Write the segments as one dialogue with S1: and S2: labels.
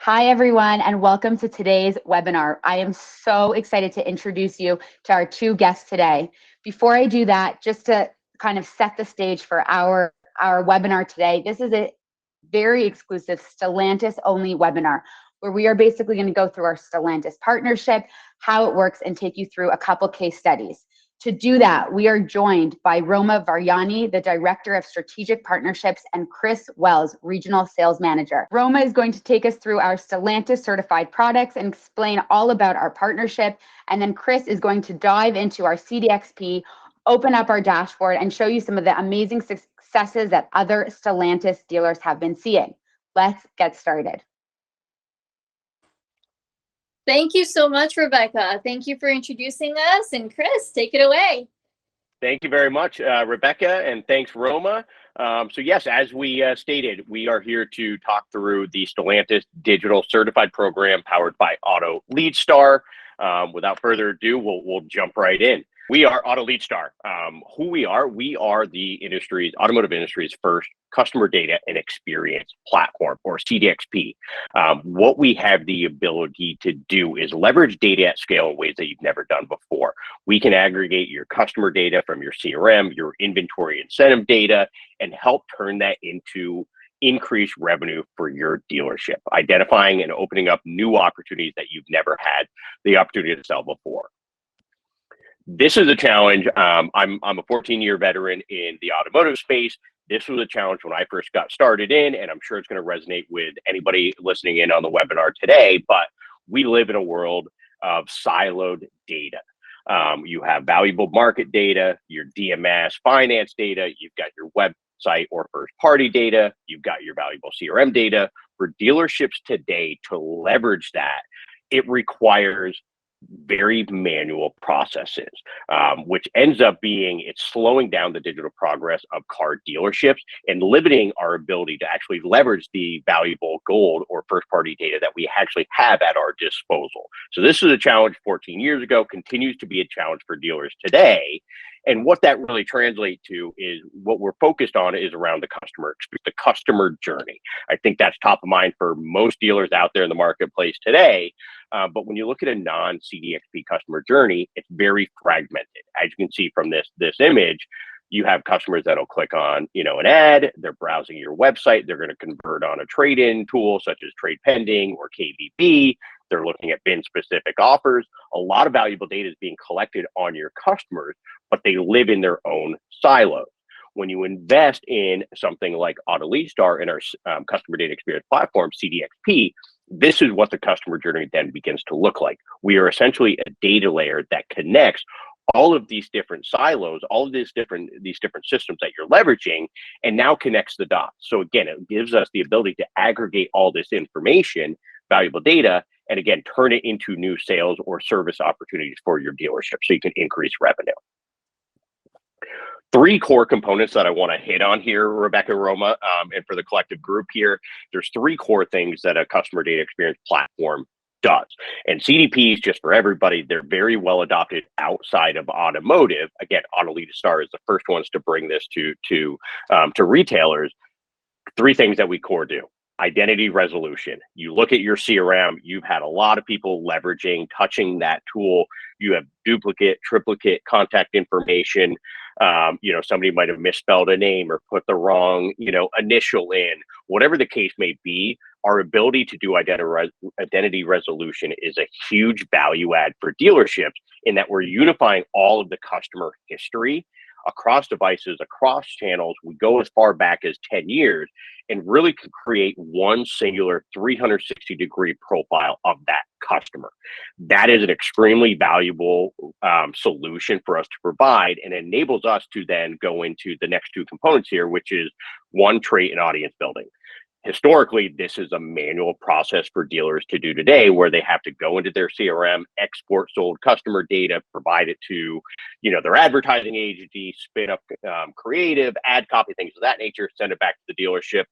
S1: Hi, everyone, and welcome to today's webinar. I am so excited to introduce you to our two guests today. Before I do that, just to kind of set the stage for our webinar today, this is a very exclusive Stellantis only webinar where we are basically going to go through our Stellantis partnership, how it works, and take you through a couple case studies. To do that, we are joined by Roma Varyani, the Director of Strategic Partnerships, and Chris Wells, Regional Sales Manager. Roma is going to take us through our Stellantis certified products and explain all about our partnership. And then Chris is going to dive into our CDXP, open up our dashboard, and show you some of the amazing successes that other Stellantis dealers have been seeing. Let's get started.
S2: Thank you so much, Rebecca. Thank you for introducing us. And Chris, take it away.
S3: Thank you very much, Rebecca, and thanks, Roma. So yes, as we stated, we are here to talk through the Stellantis Digital Certified Program powered by AutoLeadStar. Without further ado, we'll jump right in. We are AutoLeadStar. Who we are the automotive industry's first customer data and experience platform, or CDXP. What we have the ability to do is leverage data at scale in ways that you've never done before. We can aggregate your customer data from your CRM, your inventory incentive data, and help turn that into increased revenue for your dealership, identifying and opening up new opportunities that you've never had the opportunity to sell before. This is a challenge. I'm a 14-year veteran in the automotive space. This was a challenge when I first got started in, and I'm sure it's going to resonate with anybody listening in on the webinar today, but we live in a world of siloed data. You have valuable market data, your DMS finance data, you've got your website or first-party data, you've got your valuable CRM data. For dealerships today to leverage that, it requires very manual processes, which ends up it's slowing down the digital progress of car dealerships and limiting our ability to actually leverage the valuable gold or first party data that we actually have at our disposal. So this is a challenge 14 years ago, continues to be a challenge for dealers today. And what that really translates to is what we're focused on is around the customer experience, the customer journey. I think that's top of mind for most dealers out there in the marketplace today. But when you look at a non-CDXP customer journey, it's very fragmented. As you can see from this image, you have customers that'll click on, an ad, they're browsing your website, they're going to convert on a trade-in tool such as Trade Pending or KVB. They're looking at bin specific offers. A lot of valuable data is being collected on your customers, but they live in their own silos. When you invest in something like AutoLeadStar in our customer data experience platform, CDXP, this is what the customer journey then begins to look like. We are essentially a data layer that connects all of these different silos, all of these different systems that you're leveraging, and now connects the dots. So again, it gives us the ability to aggregate all this information, valuable data, and again, turn it into new sales or service opportunities for your dealership so you can increase revenue. Three core components that I want to hit on here, Rebecca, Roma, and for the collective group here, there's three core things that a customer data experience platform does. And CDPs, just for everybody, they're very well adopted outside of automotive. Again, AutoLeadStar is the first ones to bring this to retailers. Three things that we core do. Identity resolution. You look at your CRM, you've had a lot of people touching that tool. You have duplicate, triplicate contact information. Somebody might have misspelled a name or put the wrong, initial in. Whatever the case may be, our ability to do identity resolution is a huge value add for dealerships in that we're unifying all of the customer history across devices, across channels. We go as far back as 10 years and really can create one singular 360-degree profile of that customer. That is an extremely valuable solution for us to provide, and enables us to then go into the next two components here, which is one, trait and audience building. Historically, this is a manual process for dealers to do today, where they have to go into their CRM, export sold customer data, provide it to, their advertising agency, spin up creative, ad copy, things of that nature, send it back to the dealership.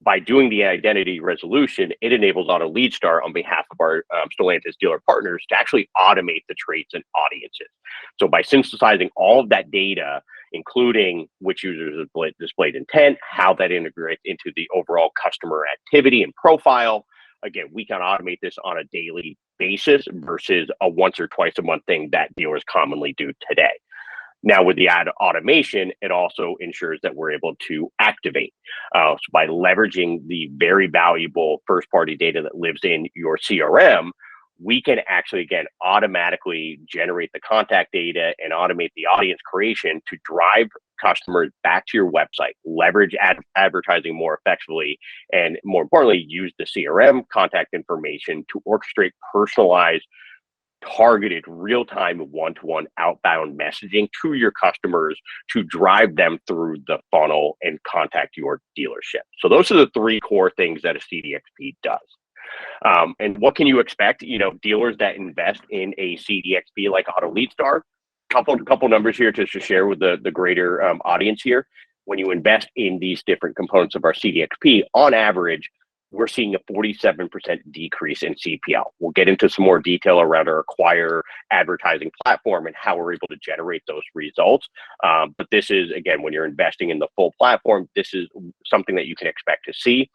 S3: By doing the identity resolution, it enables AutoLeadStar on behalf of our Stellantis dealer partners to actually automate the traits and audiences. So by synthesizing all of that data, including which users displayed intent, how that integrates into the overall customer activity and profile, again, we can automate this on a daily basis versus a once or twice a month thing that dealers commonly do today. Now, with the ad automation, it also ensures that we're able to activate. So by leveraging the very valuable first-party data that lives in your CRM, we can actually, again, automatically generate the contact data and automate the audience creation to drive customers back to your website, leverage advertising more effectively, and more importantly, use the CRM contact information to orchestrate personalized, targeted, real-time, one-to-one outbound messaging to your customers to drive them through the funnel and contact your dealership. So those are the three core things that a CDXP does. And what can you expect? Dealers that invest in a CDXP like AutoLeadStar, couple numbers here to share with the greater audience here. When you invest in these different components of our CDXP, on average, we're seeing a 47% decrease in CPL. We'll get into some more detail around our Acquire advertising platform and how we're able to generate those results. But this is, again, when you're investing in the full platform, this is something that you can expect to see.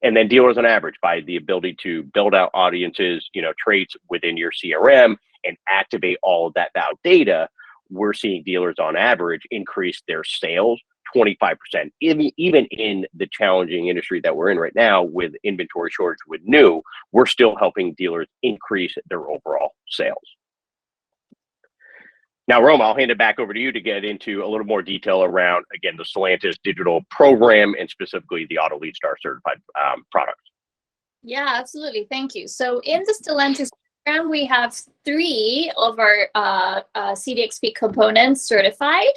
S3: And then dealers on average, by the ability to build out audiences, traits within your CRM and activate all of that data, we're seeing dealers on average increase their sales 25%. Even in the challenging industry that we're in right now with inventory shortage with new, we're still helping dealers increase their overall sales. Now, Roma, I'll hand it back over to you to get into a little more detail around, again, the Stellantis digital program and specifically the AutoLeadStar certified products.
S2: Yeah, absolutely. Thank you. So in the Stellantis program, we have 3 of our CDXP components certified.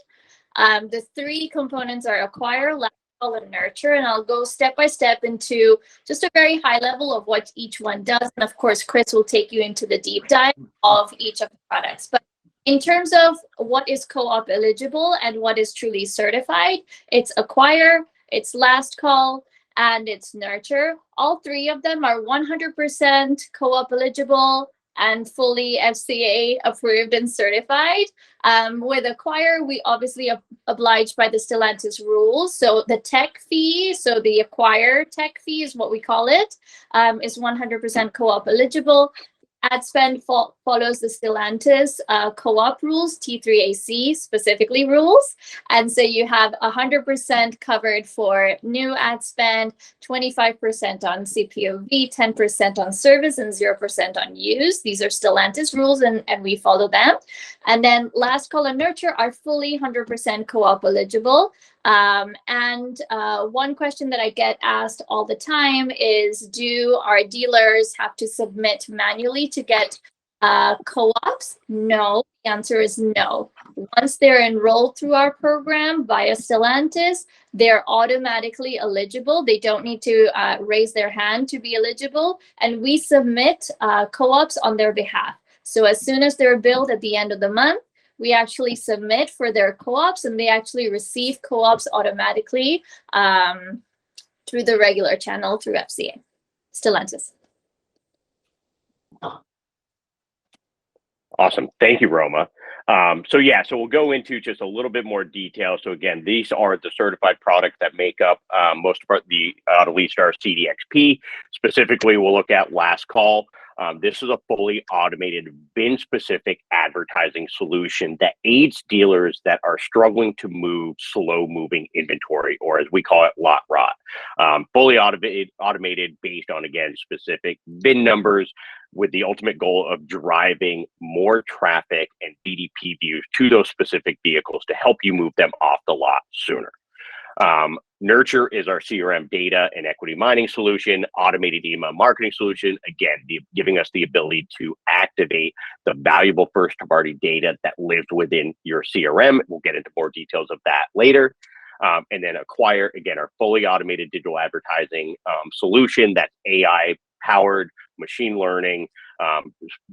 S2: The 3 components are Acquire, Last Call, and Nurture, and I'll go step by step into just a very high level of what each one does. And of course, Chris will take you into the deep dive of each of the products. But in terms of what is co-op eligible and what is truly certified, it's Acquire, it's Last Call, and it's Nurture. All 3 of them are 100% co-op eligible and fully FCA approved and certified. With Acquire, we obviously are obliged by the Stellantis rules. So the tech fee, so the Acquire tech fee is what we call it, is 100% co-op eligible. Ad spend follows the Stellantis co-op rules, T3AC specifically rules. And so you have 100% covered for new ad spend, 25% on CPOV, 10% on service, and 0% on use. These are Stellantis rules, and we follow them. And then Last Call and Nurture are fully 100% co-op eligible. One question that I get asked all the time is, do our dealers have to submit manually to get co-ops? No, the answer is no. Once they're enrolled through our program via Stellantis, they're automatically eligible. They don't need to raise their hand to be eligible, and we submit co-ops on their behalf. So as soon as they're billed at the end of the month, we actually submit for their co-ops, and they actually receive co-ops automatically through the regular channel through FCA, Stellantis.
S3: Awesome. Thank you, Roma. So we'll go into just a little bit more detail. So again, these are the certified products that make up most of the AutoLeadStar CDXP. Specifically, we'll look at Last Call. This is a fully automated VIN-specific advertising solution that aids dealers that are struggling to move slow-moving inventory, or as we call it, lot rot. Fully automated based on, again, specific VIN numbers, with the ultimate goal of driving more traffic and BDP views to those specific vehicles to help you move them off the lot sooner. Nurture is our CRM data and equity mining solution, automated email marketing solution, again, giving us the ability to activate the valuable first-party data that lives within your CRM. We'll get into more details of that later. And then Acquire, again, our fully automated digital advertising solution that's AI-powered, machine learning,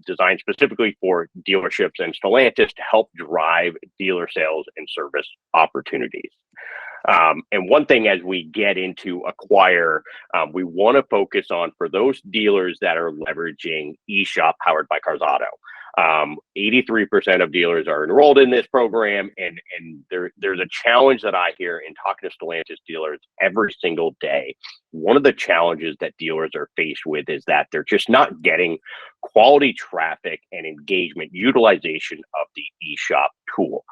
S3: designed specifically for dealerships and Stellantis to help drive dealer sales and service opportunities. And one thing as we get into Acquire, we want to focus on for those dealers that are leveraging eShop powered by Carzado. 83% of dealers are enrolled in this program, and there's a challenge that I hear in talking to Stellantis dealers every single day. One of the challenges that dealers are faced with is that they're just not getting quality traffic and engagement utilization of the eShop tool.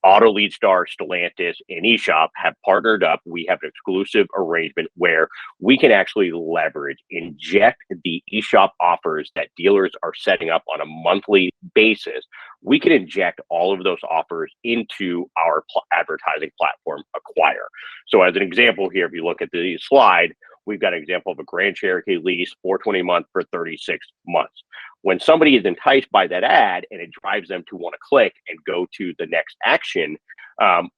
S3: AutoLeadStar, Stellantis, and eShop have partnered up. We have an exclusive arrangement where we can actually leverage, inject the eShop offers that dealers are setting up on a monthly basis. We can inject all of those offers into our advertising platform, Acquire. So as an example here, if you look at the slide, we've got an example of a Grand Cherokee lease, $420 a month for 36 months. When somebody is enticed by that ad and it drives them to want to click and go to the next action,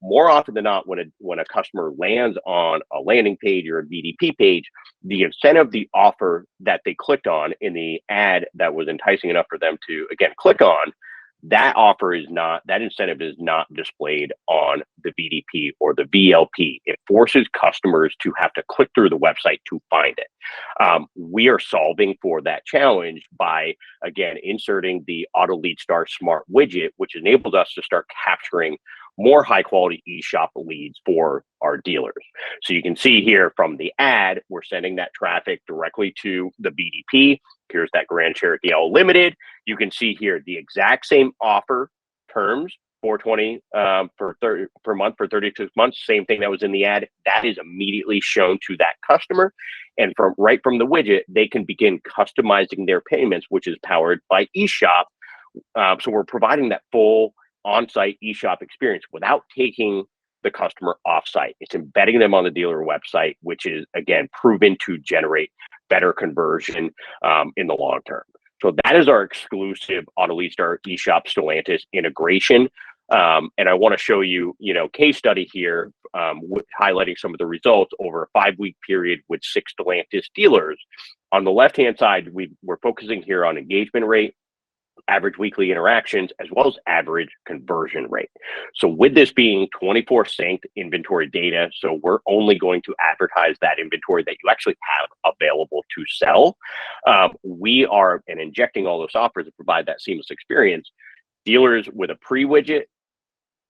S3: more often than not, when a customer lands on a landing page or a VDP page, the incentive, the offer that they clicked on in the ad that was enticing enough for them to, again, click on, that incentive is not displayed on the VDP or the VLP. It forces customers to have to click through the website to find it. We are solving for that challenge by, again, inserting the AutoLeadStar Smart widget, which enables us to start capturing more high quality eShop leads for our dealers. So you can see here from the ad, we're sending that traffic directly to the VDP. Here's that Grand Cherokee L Limited. You can see here the exact same offer terms, $420 per month for 36 months, same thing that was in the ad. That is immediately shown to that customer. And right from the widget, they can begin customizing their payments, which is powered by eShop. So we're providing that full on-site eShop experience without taking the customer off-site. It's embedding them on the dealer website, which is, again, proven to generate better conversion in the long term. So that is our exclusive AutoLeadStar eShop Stellantis integration. And I want to show you, case study here with highlighting some of the results over a 5-week period with 6 Stellantis dealers. On the left-hand side, we're focusing here on engagement rate, average weekly interactions, as well as average conversion rate. So with this being 24 synced inventory data, so we're only going to advertise that inventory that you actually have available to sell. We are injecting all those offers to provide that seamless experience. Dealers with a pre-widget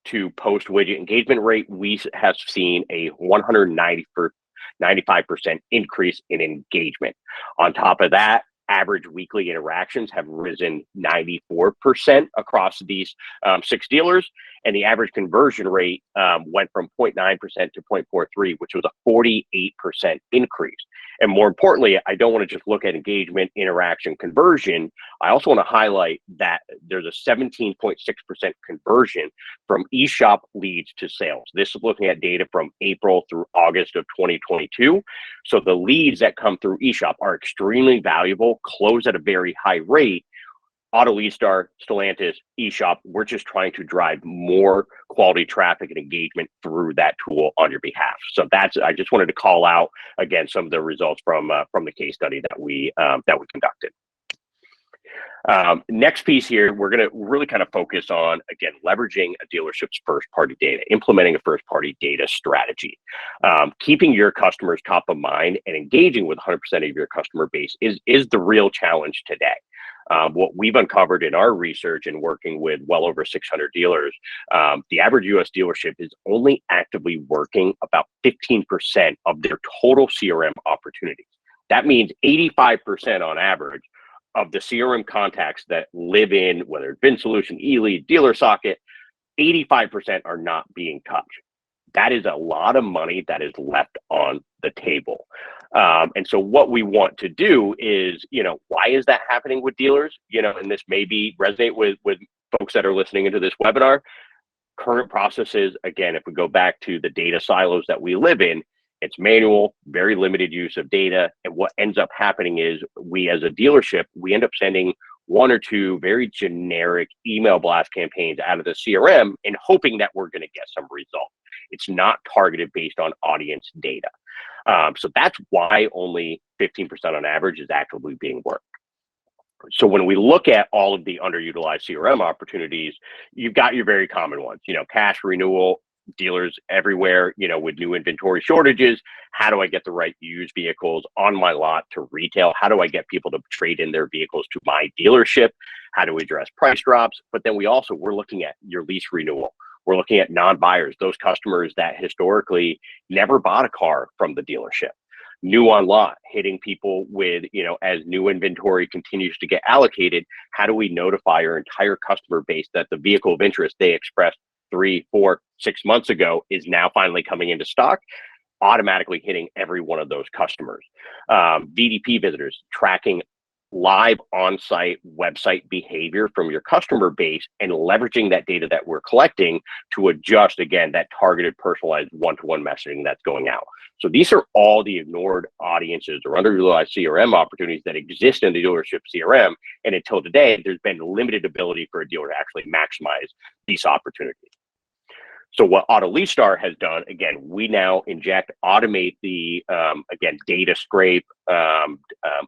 S3: to post-widget engagement rate, we have seen a 95% increase in engagement. On top of that, average weekly interactions have risen 94% across these 6 dealers, and the average conversion rate went from 0.9% to 0.43, which was a 48% increase. And more importantly, I don't want to just look at engagement, interaction, conversion. I also want to highlight that there's a 17.6% conversion from eShop leads to sales. This is looking at data from April through August of 2022. So the leads that come through eShop are extremely valuable, close at a very high rate. AutoLeadStar, Stellantis, eShop, we're just trying to drive more quality traffic and engagement through that tool on your behalf. So I just wanted to call out, again, some of the results from the case study that we conducted. Next piece here, we're going to really kind of focus on, again, leveraging a dealership's first-party data, implementing a first-party data strategy. Keeping your customers top of mind and engaging with 100% of your customer base is the real challenge today. What we've uncovered in our research and working with well over 600 dealers, the average US dealership is only actively working about 15% of their total CRM opportunities. That means 85% on average of the CRM contacts that live in, whether it's VinSolution, eLead, Dealer Socket, 85% are not being touched. That is a lot of money that is left on the table. And so what we want to do is, why is that happening with dealers? And this may resonate with folks that are listening into this webinar. Current processes, again, if we go back to the data silos that we live in, it's manual, very limited use of data. And what ends up happening is we as a dealership, we end up sending 1 or 2 very generic email blast campaigns out of the CRM and hoping that we're going to get some results. It's not targeted based on audience data. So that's why only 15% on average is actively being worked. So when we look at all of the underutilized CRM opportunities, you've got your very common ones, cash renewal, dealers everywhere, with new inventory shortages. How do I get the right used vehicles on my lot to retail? How do I get people to trade in their vehicles to my dealership? How do we address price drops? But then we're looking at your lease renewal. We're looking at non-buyers, those customers that historically never bought a car from the dealership. New on lot, hitting people with, as new inventory continues to get allocated, how do we notify our entire customer base that the vehicle of interest they expressed 3, 4, 6 months ago is now finally coming into stock, automatically hitting every one of those customers. VDP visitors, tracking live on-site website behavior from your customer base and leveraging that data that we're collecting to adjust, again, that targeted, personalized one-to-one messaging that's going out. So these are all the ignored audiences or underutilized CRM opportunities that exist in the dealership CRM. And until today, there's been limited ability for a dealer to actually maximize these opportunities. So what AutoLeadStar has done, again, we now automate the, data scrape,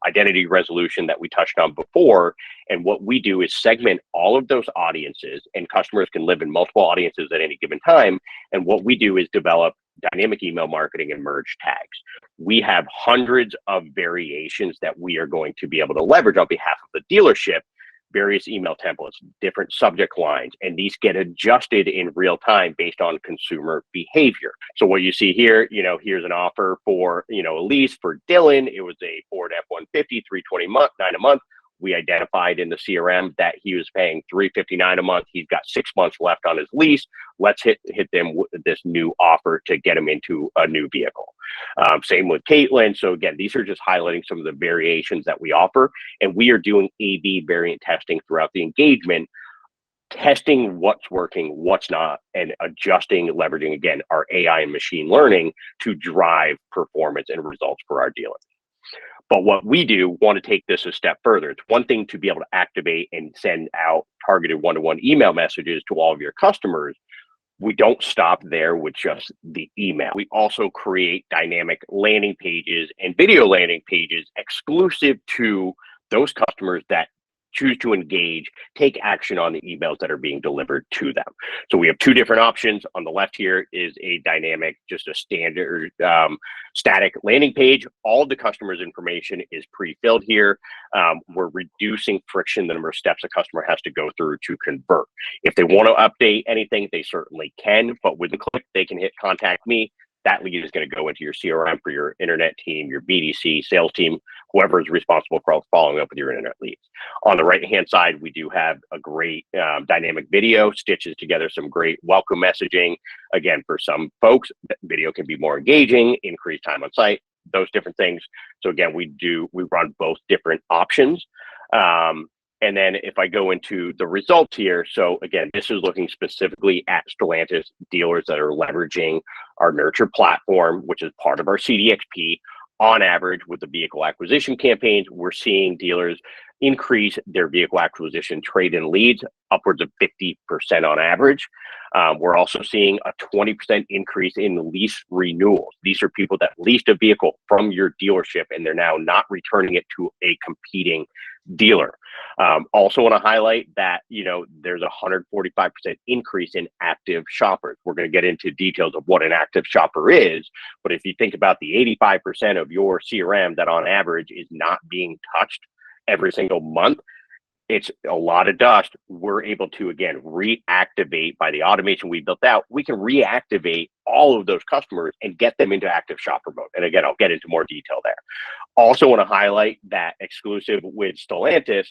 S3: identity resolution that we touched on before. And what we do is segment all of those audiences, and customers can live in multiple audiences at any given time. And what we do is develop dynamic email marketing and merge tags. We have hundreds of variations that we are going to be able to leverage on behalf of the dealership, various email templates, different subject lines, and these get adjusted in real time based on consumer behavior. So what you see here, here's an offer for, a lease for Dylan. It was a Ford F-150, $329 a month. We identified in the CRM that he was paying $359 a month. He's got 6 months left on his lease. Let's hit them with this new offer to get him into a new vehicle. Same with Caitlin. So again, these are just highlighting some of the variations that we offer, and we are doing A/B variant testing throughout the engagement, testing what's working, what's not, and adjusting, leveraging, again, our AI and machine learning to drive performance and results for our dealers. But what we do want to take this a step further. It's one thing to be able to activate and send out targeted one-to-one email messages to all of your customers. We don't stop there with just the email. We also create dynamic landing pages and video landing pages exclusive to those customers that choose to engage, take action on the emails that are being delivered to them. So we have two different options. On the left here is a dynamic, just a standard static landing page. All of the customer's information is pre-filled here. We're reducing friction, the number of steps a customer has to go through to convert. If they want to update anything, they certainly can, but with a click, they can hit contact me. That lead is going to go into your CRM for your internet team, your BDC, sales team, whoever is responsible for following up with your internet leads. On the right-hand side, we do have a great dynamic video, stitches together some great welcome messaging. Again, for some folks, video can be more engaging, increase time on site, those different things. So again, we run both different options. And then if I go into the results here, so again, this is looking specifically at Stellantis dealers that are leveraging our Nurture platform, which is part of our CDXP. On average, with the vehicle acquisition campaigns, we're seeing dealers increase their vehicle acquisition trade-in leads upwards of 50% on average. We're also seeing a 20% increase in lease renewals. These are people that leased a vehicle from your dealership and they're now not returning it to a competing dealer. Also want to highlight that, there's a 145% increase in active shoppers. We're going to get into details of what an active shopper is, but if you think about the 85% of your CRM that on average is not being touched every single month, it's a lot of dust. We're able to, again, reactivate by the automation we built out. We can reactivate all of those customers and get them into active shopper mode. And again, I'll get into more detail there. Also want to highlight that exclusive with Stellantis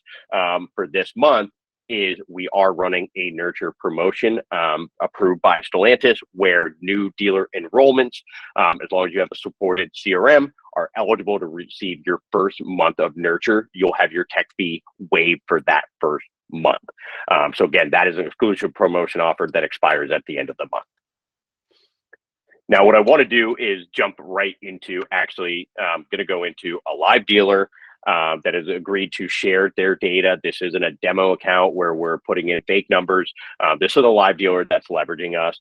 S3: for this month is we are running a Nurture promotion approved by Stellantis, where new dealer enrollments, as long as you have a supported CRM, are eligible to receive your first month of Nurture. You'll have your tech fee waived for that first month. So again, that is an exclusive promotion offer that expires at the end of the month. Now, what I want to do is jump right into going to go into a live dealer that has agreed to share their data. This isn't a demo account where we're putting in fake numbers. This is a live dealer that's leveraging us.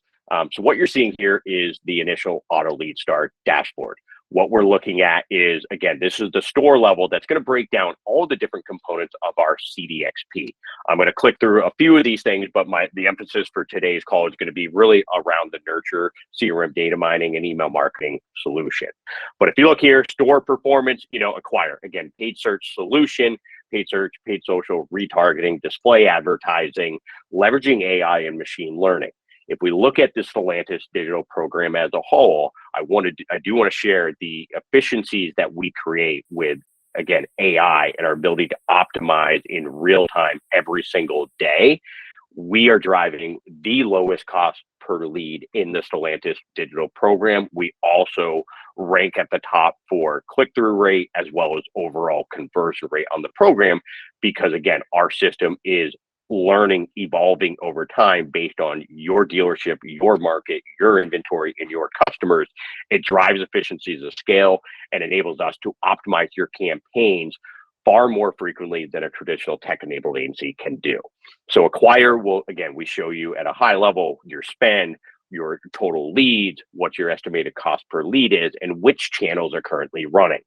S3: So what you're seeing here is the initial AutoLeadStar dashboard. What we're looking at is, again, this is the store level that's going to break down all the different components of our CDXP. I'm going to click through a few of these things, but the emphasis for today's call is going to be really around the nurture, CRM data mining, and email marketing solution. But if you look here, store performance, acquire, again, paid search solution, paid search, paid social, retargeting, display advertising, leveraging AI and machine learning. If we look at the Stellantis digital program as a whole, I do want to share the efficiencies that we create with, again, AI and our ability to optimize in real time every single day. We are driving the lowest cost per lead in the Stellantis digital program. We also rank at the top for click-through rate as well as overall conversion rate on the program, because again, our system is learning, evolving over time based on your dealership, your market, your inventory, and your customers. It drives efficiencies of scale and enables us to optimize your campaigns far more frequently than a traditional tech-enabled agency can do. So acquire will, again, we show you at a high level your spend, your total leads, what your estimated cost per lead is, and which channels are currently running.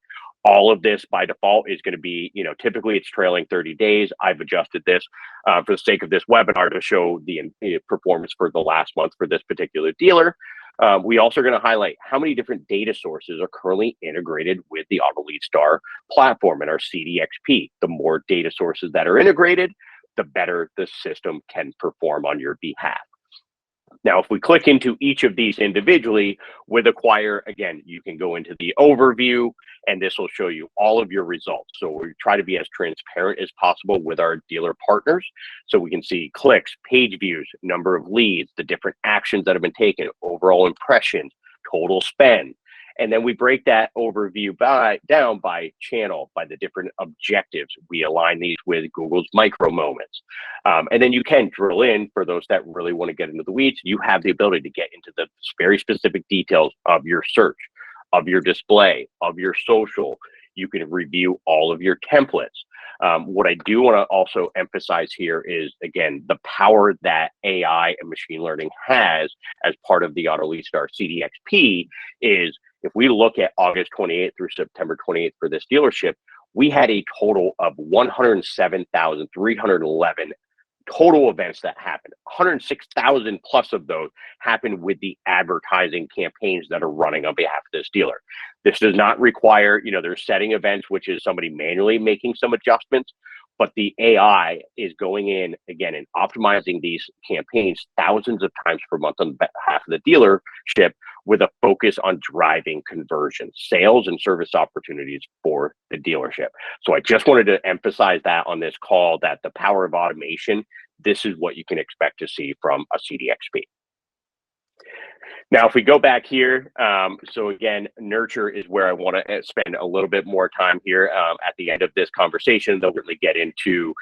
S3: All of this by default is going to be, typically it's trailing 30 days. I've adjusted this for the sake of this webinar to show the performance for the last month for this particular dealer. We also are going to highlight how many different data sources are currently integrated with the AutoLeadStar platform and our CDXP. The more data sources that are integrated, the better the system can perform on your behalf. Now, if we click into each of these individually with acquire, again, you can go into the overview and this will show you all of your results. So we try to be as transparent as possible with our dealer partners. So we can see clicks, page views, number of leads, the different actions that have been taken, overall impressions, total spend. And then we break that overview down by channel, by the different objectives. We align these with Google's micro moments. And then you can drill in for those that really want to get into the weeds. You have the ability to get into the very specific details of your search, of your display, of your social. You can review all of your templates. What I do want to also emphasize here is, again, the power that AI and machine learning has as part of the AutoLeadStar CDXP is, if we look at August 28th through September 28th for this dealership, we had a total of 107,311 total events that happened. 106,000 plus of those happened with the advertising campaigns that are running on behalf of this dealer. This does not require, there's setting events, which is somebody manually making some adjustments, but the AI is going in again and optimizing these campaigns thousands of times per month on behalf of the dealership with a focus on driving conversion, sales, and service opportunities for the dealership. So I just wanted to emphasize that on this call, that the power of automation, this is what you can expect to see from a CDXP. Now, if we go back here, so again, nurture is where I want to spend a little bit more time here. At the end of this conversation, they'll really get into,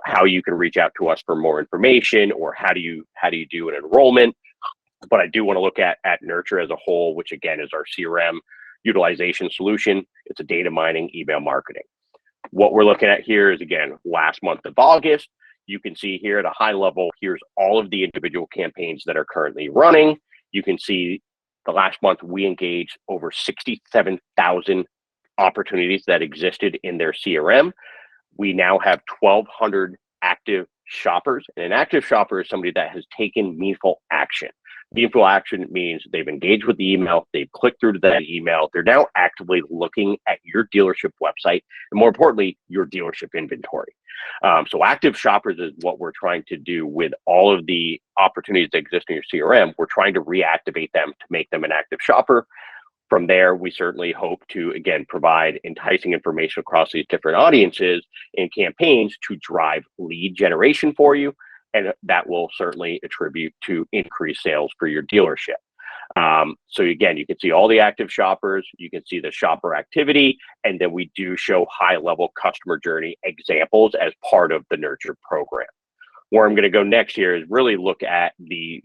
S3: how you can reach out to us for more information, or how do you do an enrollment. But I do want to look at nurture as a whole, which again is our CRM utilization solution. It's a data mining email marketing. What we're looking at here is, again, last month of August. You can see here at a high level, here's all of the individual campaigns that are currently running. You can see the last month we engaged over 67,000 opportunities that existed in their CRM. We now have 1,200 active shoppers, and an active shopper is somebody that has taken meaningful action. Meaningful action means they've engaged with the email, they've clicked through to that email, they're now actively looking at your dealership website, and more importantly, your dealership inventory. So active shoppers is what we're trying to do with all of the opportunities that exist in your CRM. We're trying to reactivate them to make them an active shopper. From there, we certainly hope to, again, provide enticing information across these different audiences and campaigns to drive lead generation for you. And that will certainly attribute to increased sales for your dealership. So again, you can see all the active shoppers, you can see the shopper activity, and then we do show high-level customer journey examples as part of the Nurture program. Where I'm going to go next here is really look at the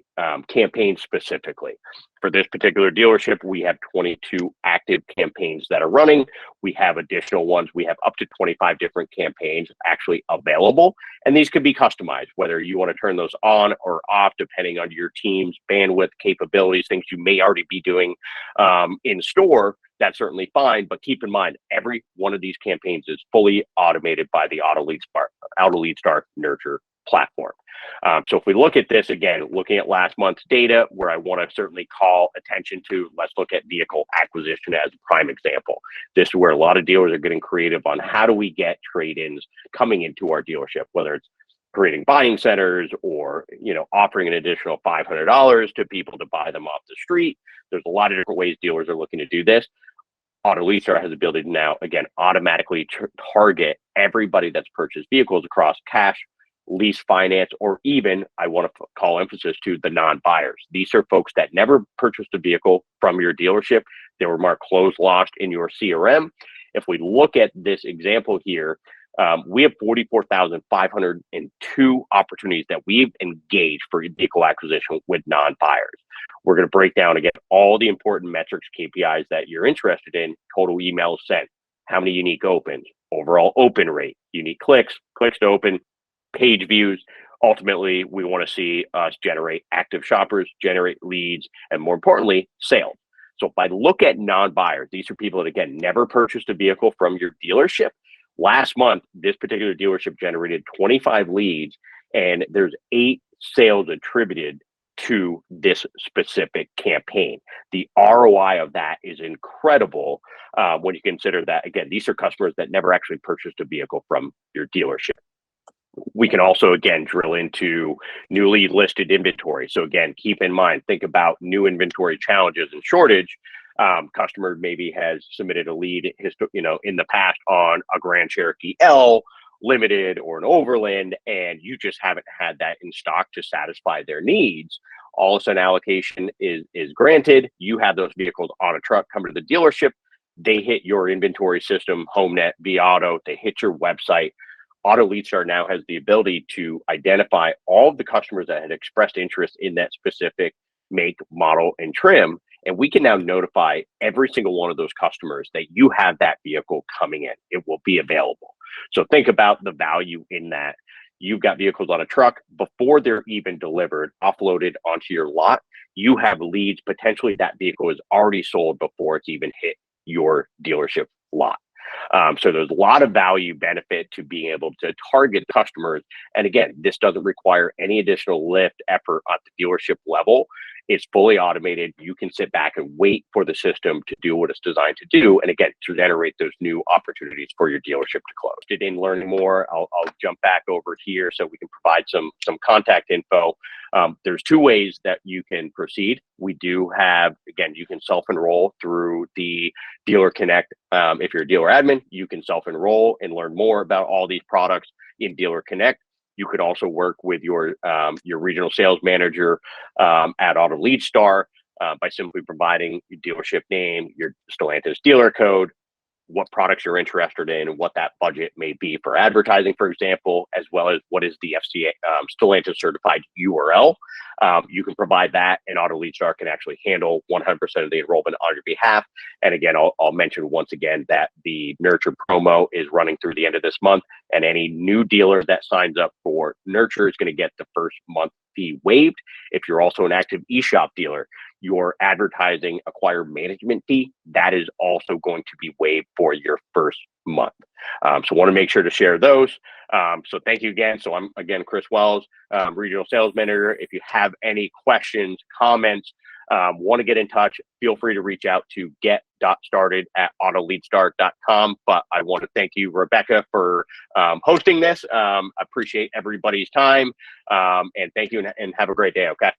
S3: campaign specifically. For this particular dealership, we have 22 active campaigns that are running. We have additional ones. We have up to 25 different campaigns actually available, and these could be customized, whether you want to turn those on or off, depending on your team's bandwidth, capabilities, things you may already be doing in store. that's certainly fine. But keep in mind, every one of these campaigns is fully automated by the AutoLeadStar Nurture platform. So if we look at this again, looking at last month's data, where I want to certainly call attention to, let's look at vehicle acquisition as a prime example. This is where a lot of dealers are getting creative on how do we get trade-ins coming into our dealership, whether it's creating buying centers or, you know, offering an additional $500 to people to buy them off the street. There's a lot of different ways dealers are looking to do this. AutoLeadStar has the ability to now, again, automatically target everybody that's purchased vehicles across cash, lease, finance, or even, I want to call emphasis to the non-buyers. These are folks that never purchased a vehicle from your dealership. They were marked closed, lost in your CRM. If we look at this example here, we have 44,502 opportunities that we've engaged for vehicle acquisition with non-buyers. We're going to break down again all the important metrics, KPIs that you're interested in: total emails sent, how many unique opens, overall open rate, unique clicks, clicks to open, page views. Ultimately, we want to see us generate active shoppers, generate leads, and more importantly, sales. So if I look at non-buyers, these are people that, again, never purchased a vehicle from your dealership. Last month, this particular dealership generated 25 leads, and there's 8 sales attributed to this specific campaign. The ROI of that is incredible when you consider that, again, these are customers that never actually purchased a vehicle from your dealership. We can also, again, drill into newly listed inventory. So again, keep in mind, think about new inventory challenges and shortage. Customer maybe has submitted a lead, in the past on a Grand Cherokee L Limited or an Overland, and you just haven't had that in stock to satisfy their needs. All of a sudden, allocation is granted. You have those vehicles on a truck coming to the dealership. They hit your inventory system, HomeNet, vAuto. They hit your website. AutoLeadStar now has the ability to identify all of the customers that had expressed interest in that specific make, model, and trim. And we can now notify every single one of those customers that you have that vehicle coming in. It will be available. So think about the value in that. You've got vehicles on a truck before they're even delivered, offloaded onto your lot. You have leads. Potentially that vehicle is already sold before it's even hit your dealership lot. So there's a lot of value benefit to being able to target customers. And again, this doesn't require any additional lift effort at the dealership level. It's fully automated. You can sit back and wait for the system to do what it's designed to do. And again, to generate those new opportunities for your dealership to close. In learning more, I'll jump back over here so we can provide some contact info. There's 2 ways that you can proceed. We do have, again, you can self-enroll through the Dealer Connect. If you're a dealer admin, you can self-enroll and learn more about all these products in Dealer Connect. You could also work with your regional sales manager at AutoLeadStar by simply providing your dealership name, your Stellantis dealer code, what products you're interested in, and what that budget may be for advertising, for example, as well as what is the FCA Stellantis certified URL. You can provide that, and AutoLeadStar can actually handle 100% of the enrollment on your behalf. And again, I'll mention once again that the Nurture promo is running through the end of this month, and any new dealer that signs up for Nurture is going to get the first month fee waived. If you're also an active eShop dealer, your advertising acquired management fee, that is also going to be waived for your first month. So want to make sure to share those. So thank you again. So I'm, again, Chris Wells, Regional Sales Manager. If you have any questions, comments, want to get in touch, feel free to reach out to get.started@autoleadstar.com. But I want to thank you, Rebecca, for hosting this. Appreciate everybody's time. And thank you, and have a great day, okay?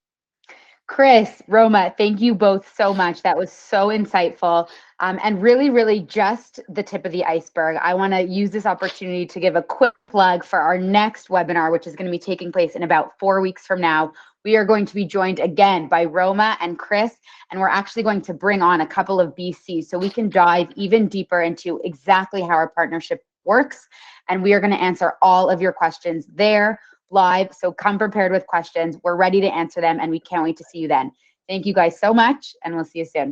S1: Chris, Roma, thank you both so much. That was so insightful, and really, really just the tip of the iceberg. I want to use this opportunity to give a quick plug for our next webinar, which is going to be taking place in about 4 weeks from now. We are going to be joined again by Roma and Chris, and we're actually going to bring on a couple of BCs so we can dive even deeper into exactly how our partnership works. And we are going to answer all of your questions there live. So come prepared with questions. We're ready to answer them, and we can't wait to see you then. Thank you guys so much, and we'll see you soon.